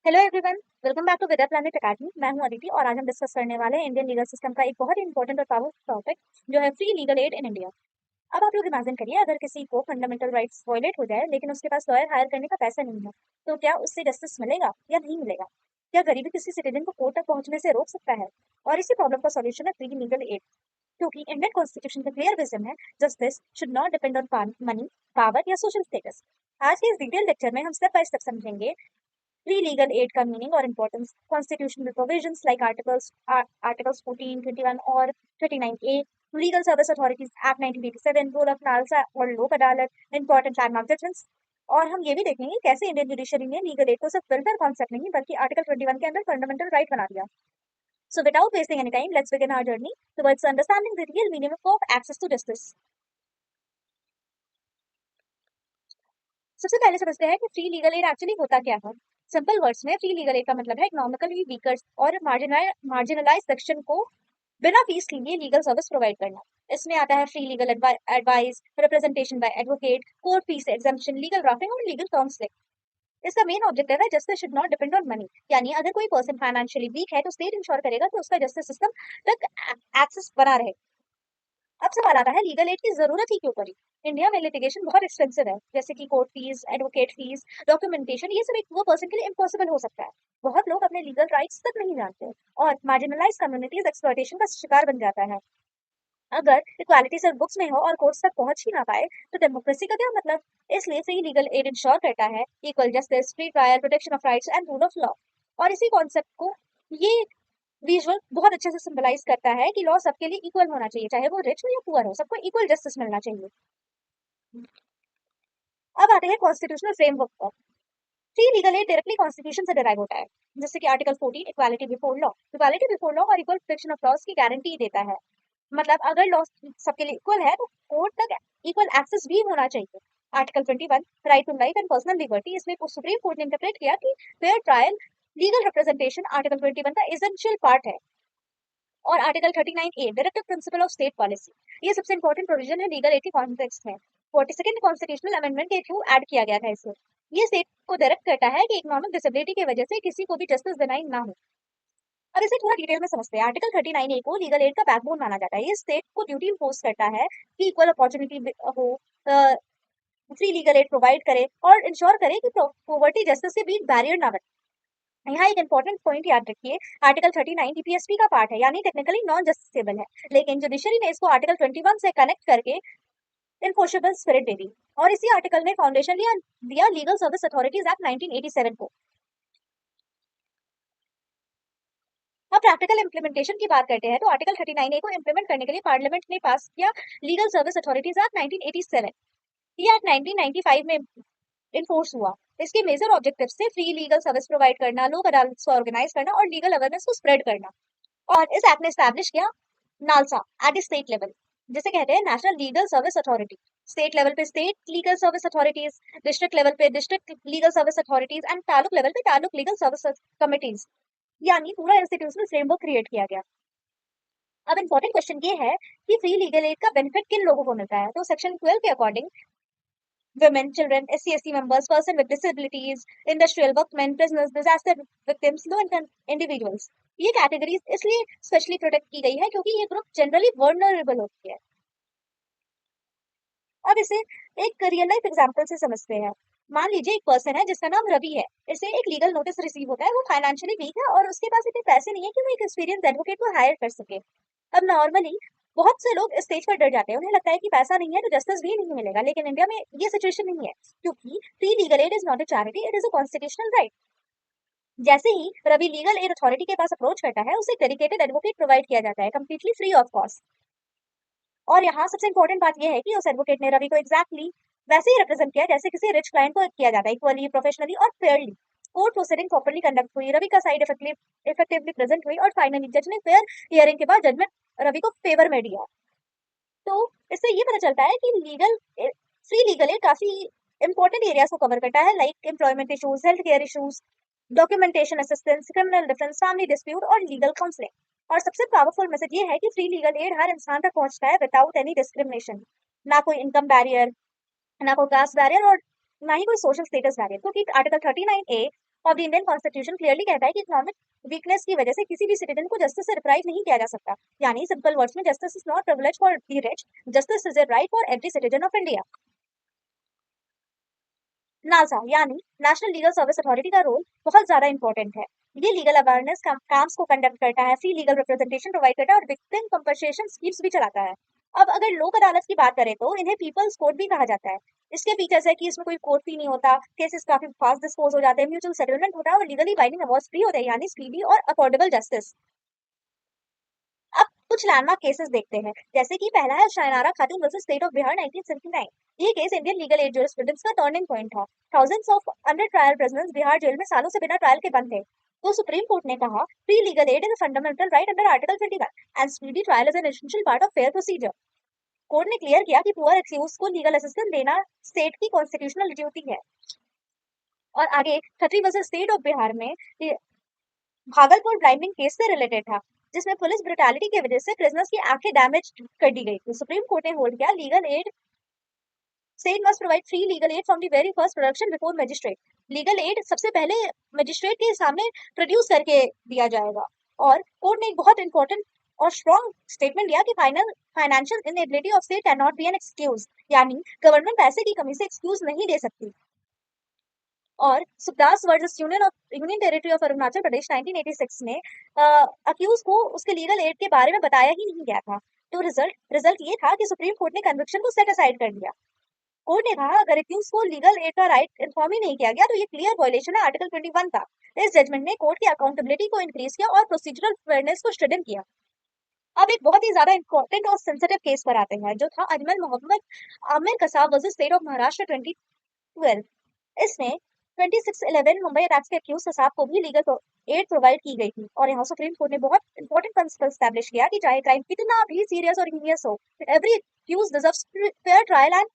Hello everyone, welcome back to Vidya Planet Academy. मैं हूं अदिति और आज हम डिस्कस करने वाले हैं इंडियन लीगल सिस्टम का एक बहुत ही इंपॉर्टेंट और पावरफुल टॉपिक जो है free legal aid in India. अब आप लोग इमेजिन करिए, अगर किसी को फंडामेंटल राइट्स वायलेट हो जाए लेकिन उसके पास लॉयर हायर करने का पैसा नहीं है, तो क्या उससे जस्टिस मिलेगा या नहीं मिलेगा? क्या गरीबी किसी सिटीजन को कोर्ट तक पहुंचने से रोक सकता है? और इसी प्रॉब्लम का सॉल्यूशन है फ्री लीगल एड, क्योंकि इंडियन कॉन्स्टिट्यूशन का क्लियर विजन है justice should not depend on money, power या सोशल स्टेटस। आज के इस डिटेल लेक्चर में हम स्टेप बाय स्टेप समझेंगे free legal aid का meaning और importance, constitutional provisions like articles 14, 21 और 39A, legal service authorities act 1987, role of NALSA और लोक अदालत, important landmark judgments। और हम ये भी देखेंगे कैसे इंडियन जुडिशरी ने लीगल एड को सिर्फ वेलफेयर कॉन्सेप्ट नहीं बल्कि आर्टिकल 21 के अंदर फंडामेंटल राइट बना दिया। So without wasting any time, let's begin our journey towards understanding the real meaning of access to justice। सबसे पहले समझते हैं कि फ्री लीगल एड एक्चुअली होता क्या है। सिंपल वर्ड्स में फ्री लीगल एड का मतलब है इकोनॉमिकली वीकर और मार्जिनलाइज सेक्शन को बिना फीस लिए लीगल सर्विस प्रोवाइड करना। इसमें आता है free legal advice, representation bye advocate, court fees exemption, legal drafting और लीगल काउंसलिंग। इसका मेन ऑब्जेक्टिव है justice should not depend on money, यानी अगर कोई पर्सन फाइनेंशियली वीक है तो स्टेट इंश्योर करेगा कि उसका जस्टिस सिस्टम तक एक्सेस बना रहे। अब सवाल आता है लीगल एड की जरूरत ही क्यों पड़ी। इंडिया में लिटिगेशन बहुत एक्सपेंसिव है, जैसे कि court fees, advocate fees, documentation, ये सब एक वो पर्सन के लिए इम्पॉसिबल हो सकता है। बहुत लोग अपने लीगल राइट्स तक नहीं जानते और मार्जिनलाइज कम्युनिटीज एक्सप्लॉयटेशन का शिकार बन जाता है। अगर इक्वालिटी सिर्फ बुक्स में हो और कोर्ट्स तक पहुंच ही ना पाए तो डेमोक्रेसी का क्या मतलब। इसलिए फ्री लीगल एड इंश्योर करता है equal justice, free trial, protection of rights and rule of law. और इसी कॉन्सेप्ट को ये विजुअल बहुत अच्छे से सिंबलाइज करता है कि लॉ सबके लिए इक्वल होना चाहिए, चाहे वो रिच हो या पुअर हो, सबको इक्वल जस्टिस मिलना चाहिए। अब आते हैं कॉन्स्टिट्यूशनल फ्रेमवर्क पर। Free legal aid directly constitution से डिराइव होता है, जैसे कि article 14 equality before law. Equality before law और इक्वल प्रोटेक्शन ऑफ लॉज की गारंटी देता है। मतलब अगर लॉ सबके लिए इक्वल है तो कोर्ट तक इक्वल एक्सेस भी होना चाहिए। Article 21 right to life and personal liberty, इसमें सुप्रीम कोर्ट ने इंटरप्रेट किया कि fair trial, legal representation article 21 का एसेंशियल पार्ट है। और article 39A directive principle of state policy, ये सबसे इंपॉर्टेंट प्रोविजन है लीगल एड के कॉन्टेक्स्ट में। 42nd कॉन्स्टिट्यूशनल अमेंडमेंट के थ्रू ऐड किया गया था इसे। ये स्टेट को डायरेक्ट करता है कि इकोनॉमिक डिसेबिलिटी की वजह से किसी को भी जस्टिस डिनाई ना हो। अब इसे थोड़ा डिटेल में समझते हैं। आर्टिकल 39A को लीगल एड का बैकबोन माना जाता है। ये स्टेट को ड्यूटी इम्पोज करता है कि इक्वल अपॉर्चुनिटी हो, फ्री लीगल एड प्रोवाइड करे और इंश्योर करे कि पॉवर्टी जस्टिस के बीच बैरियर ना बने। यहाँ एक इंपॉर्टेंट पॉइंट याद रखिए, आर्टिकल 39 टीपीएसपी का पार्ट है, यानी टेक्निकली नॉन जस्टिसेबल है, लेकिन जुडिशरी ने इसको आर्टिकल 21 से कनेक्ट करके इनफोर्सेबल स्पिरिट दे दी। और इसी आर्टिकल ने फाउंडेशन दिया लीगल सर्विस अथॉरिटीज एक्ट 1987 को। अब प्रैक्टिकल इंप्लीमेंटेशन की बात करते हैं तो आर्टिकल 39A को इंप्लीमेंट करने के लिए पार्लियामेंट ने पास किया लीगल सर्विस अथॉरिटीज एक्ट 1987। ये एक्ट 1995 में इन्फोर्स हुआ। इसके मेजर ऑब्जेक्टिव्स थे फ्री लीगल सर्विस प्रोवाइड करना, लोक अदालत को ऑर्गेनाइज करना और लीगल अवेयरनेस को स्प्रेड करना। और इस एक्ट ने स्टैब्लिश किया नालसा एट स्टेट लेवल, जिसे कहते हैं national legal service authority. State level पे state legal service authorities, district level पे district legal service authorities and taluk level पे तालुक लीगल सर्विस कमिटीज, यानी पूरा इंस्टीट्यूशनल फ्रेमवर्क क्रिएट किया गया। अब इंपॉर्टेंट क्वेश्चन ये है कि फ्री लीगल एड का बेनिफिट किन लोगों को मिलता है। तो सेक्शन 12 के according women, children, SC/ST members, person with disabilities, industrial workmen, prisoners, disaster victims, low income individuals, ये कैटेगरीज इसलिए स्पेशली प्रोटेक्ट की गई है क्योंकि ये ग्रुप जनरली वर्नरेबल होती है। अब इसे एक रियल लाइफ एग्जांपल से समझते हैं। मान लीजिए एक पर्सन है जिसका नाम रवि है, इसे एक लीगल नोटिस रिसीव होता है, वो फाइनेंशियली वीक है और उसके पास इतने पैसे नहीं है कि वो एक एक्सपीरियंस एडवोकेट को हायर कर सके। अब नॉर्मली बहुत से लोग इस स्टेज पर डर जाते हैं, उन्हें लगता है कि पैसा नहीं है तो जस्टिस भी नहीं मिलेगा, लेकिन इंडिया में ये सिचुएशन नहीं है, क्योंकि free legal aid is not a charity, it is a constitutional right. जैसे ही रवि लीगल एड अथॉरिटी के पास अप्रोच करता है, उसे डेडिकेटेड एडवोकेट प्रोवाइड किया जाता है कंप्लीटली फ्री ऑफ कॉस्ट। और यहाँ सबसे इंपॉर्टेंट बात यह है कि उस एडवोकेट ने रवि को एग्जैक्टली वैसे ही रिप्रेजेंट किया जैसे किसी रिच क्लाइंट को किया जाता है, इक्वली, प्रोफेशनली और Fairlie. Court proceeding properly conduct हुई, रवि का साइड इफेक्टिवली प्रेजेंट हुई और फाइनली जज ने फेयर हियरिंग के बाद जजमेंट रवि को फेवर में दिया। तो इससे ये पता चलता है कि फ्री लीगल एड काफी इंपॉर्टेंट एरियाज को कवर करता है, like employment issues, health care issues, documentation assistance, criminal defence, family dispute और लीगल काउंसलिंग। और सबसे पावरफुल मैसेज ये है कि फ्री लीगल एड हर इंसान तक पहुंचता है विदाउट एनी डिस्क्रिमिनेशन। ना कोई इनकम बैरियर, ना कोई कास्ट बैरियर और ना ही कोई सोशल स्टेटस बैरियर, क्योंकि article 39A of the Indian constitution clearly कहता है कि इकोनॉमिक वीकनेस की वजह से किसी भी सिटीजन को जस्टिस से डिप्राइव नहीं किया जा सकता। यानी सिंपल वर्ड्स में justice is not privilege for the rich, justice is a right for every citizen of India. NASA यानी नेशनल लीगल सर्विस अथॉरिटी का रोल बहुत ज्यादा इंपॉर्टेंट है। ये लीगल अवेयरनेस काम्स को कंडक्ट करता है, फ्री लीगल रिप्रेजेंटेशन प्रोवाइड करता है और विक्टिम कंपनसेशन स्कीम्स भी चलाता है। अब अगर लोक अदालत की बात करें तो इन्हें पीपल्स कोर्ट भी कहा जाता है। इसके फीचर्स है कि इसमें कोई कोर्ट फी नहीं होता, केसेस काफी फास्ट डिस्पोज हो जाते हैं, म्यूचुअल सेटलमेंट होता है और लीगली बाइंडिंग अवार्ड्स फ्री होते हैं, यानी स्पीडी और अफोर्डेबल जस्टिस। अब कुछ लैंडमार्क केसेस देखते हैं, जैसे कि पहला है शायनारा खातून वर्सेस स्टेट ऑफ बिहार 1979। ये case Indian legal aid jurisprudence का टर्निंग पॉइंट था। Thousands of under trial prisoners Bihar jail में सालों से बिना ट्रायल के बंद थे। तो सुप्रीम कोर्ट ने कहा free legal aid is a fundamental right under article 21 and speedy trial is an essential part of fair procedure. Court ने क्लियर किया कि पुअर एक्सक्यूज को लीगल असिस्टेंस देना स्टेट की कॉन्स्टिट्यूशनल ड्यूटी है। और आगे Khatri versus state of Bihar में भागलपुर ब्लाइंडिंग केस से रिलेटेड था, जिसमें पुलिस ब्रुटैलिटी की वजह से प्रिजनर्स की आंखें डैमेज कर दी गई। तो सुप्रीम कोर्ट ने होल्ड किया legal aid state must provide free legal aid from the very first production before magistrate. Legal aid सबसे पहले मजिस्ट्रेट के सामने प्रोड्यूस करके दिया जाएगा। और कोर्ट ने एक बहुत इंपॉर्टेंट और स्ट्रॉन्ग स्टेटमेंट दिया कि financial inability of state can not be an excuse, यानी गवर्नमेंट पैसे की कमी से एक्सक्यूज नहीं दे सकती। और Sukhdas versus union territory of Arunachal Pradesh 1986 में अक्यूज को उसके लीगल एड के बारे में बताया ही नहीं गया था। तो रिजल्ट ये था कि सुप्रीम कोर्ट ने कन्विक्शन को सेट असाइड कर दिया। कोर्ट ने कहा अगर अक्यूज को लीगल एड का राइट इन्फॉर्म ही नहीं किया गया तो ये क्लियर वायलेशन है आर्टिकल 21 का। इस जजमेंट ने कोर्ट की अकाउंटेबिलिटी को इंक्रीज किया और प्रोसीजरल फेयरनेस को स्ट्रेंथन किया। अब एक बहुत ही ज्यादा इंपॉर्टेंट और सेंसिटिव केस पर आते हैं, जो था Ajmal Mohammed Amir Kasab versus state of Maharashtra 2012। इसमें 2611 मुंबई अटैक्स के अक्यूज कसाब को भी लीगल एड प्रोवाइड की गई थी। और यहाँ सुप्रीम कोर्ट ने बहुत इंपॉर्टेंट प्रिंसिपल स्टैब्लिश किया कि चाहे क्राइम कितना भी सीरियस और हीनियस हो, every accused deserves fair trial and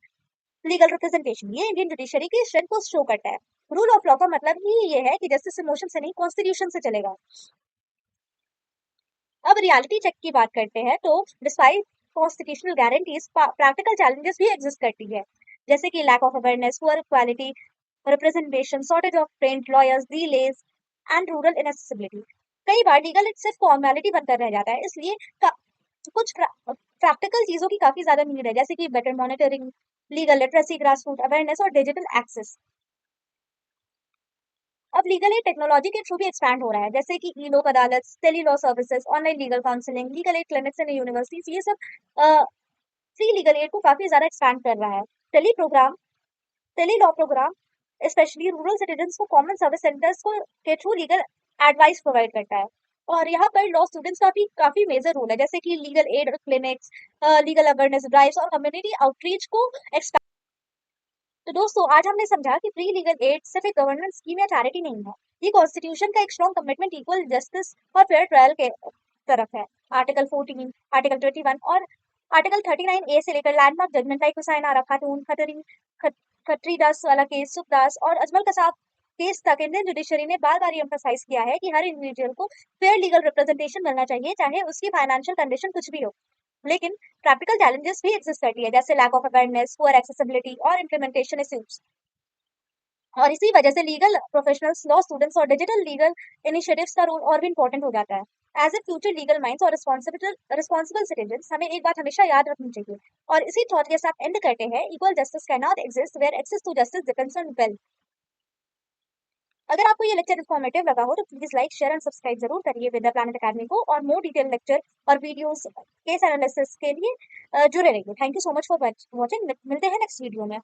legal representation. ये इंडियन जुडिशरी की स्ट्रेंथ को शो करता है। रूल ऑफ लॉ का मतलब ही ये है कि जस्टिस इमोशन से नहीं, कॉन्स्टिट्यूशन से चलेगा। अब रियलिटी चेक की बात करते हैं तो despite constitutional guarantees practical challenges भी एग्जिस्ट करती है, जैसे कि lack of awareness, poor quality representation, shortage of trained lawyers, delays and rural inaccessibility. कई बार लीगल एड सिर्फ फॉर्मेलिटी बनकर रह जाता है, इसलिए कुछ प्रैक्टिकल चीजों की काफी ज्यादा नीड है, जैसे कि better monitoring, legal literacy, grassroot awareness और डिजिटल एक्सेस। अब लीगल एड टेक्नोलॉजी के थ्रू भी एक्सपैंड हो रहा है, जैसे कि e Lok Adalat, tele law services, online legal counselling, legal aid clinics in universities, ये सब फ्री लीगल एड को काफी ज्यादा एक्सपैंड कर रहा है। Tele program tele law program specially rural citizens को कॉमन सर्विस सेंटर्स को के थ्रू लीगल एडवाइस प्रोवाइड करता है। और यहाँ पर लॉ स्टूडेंट्स का भी काफी मेजर रोल है, जैसे कि legal aid clinics, legal awareness drives और कम्युनिटी आउटरीच को एक्सपैंड। तो दोस्तों आज हमने समझा कि फ्री लीगल एड सिर्फ एक गवर्नमेंट स्कीम या चैरिटी नहीं है, ये कॉन्स्टिट्यूशन का एक स्ट्रॉन्ग कमिटमेंट इक्वल जस्टिस और फेयर ट्रायल के तरफ है। आर्टिकल 14, आर्टिकल 21 और आर्टिकल 39A से लेकर लैंडमार्क जजमेंट लाइक हुसैन आरा खातून, खत्री दास वाला केस, सुखदास और अजमल कसाब केस तक इंडियन जुडिशरी ने बार बार एम्फसाइज किया है कि हर इंडिविजुअल को फेयर लीगल रिप्रेजेंटेशन मिलना चाहिए, चाहे उसकी फाइनेंशियल कंडीशन कुछ भी हो। लेकिन प्रैक्टिकल चैलेंजेस भी एग्जिस्ट करती है, जैसे lack of awareness, poor accessibility और इम्प्लीमेंटेशन इश्यूज। और इसी वजह से लीगल प्रोफेशनल्स, लॉ स्टूडेंट्स और डिजिटल लीगल इनिशिएटिव्स का रोल और भी इंपॉर्टेंट हो जाता है। As a future legal minds और रिस्पॉन्सिबल सिटीजन्स हमें एक बात हमेशा याद रखनी चाहिए। और इसी थॉट के साथ एंड करते हैं, equal justice can not exist where access to justice depends on wealth. अगर आपको ये लेक्चर इन्फॉर्मेटिव लगा हो तो please like, share and subscribe जरूर करिए विद्या प्लैनेट अकेडमी को, और मोर डिटेल लेक्चर और वीडियोस, केस एनालिसिस के लिए जुड़े रहिए। Thank you so much for watching. मिलते हैं नेक्स्ट वीडियो में।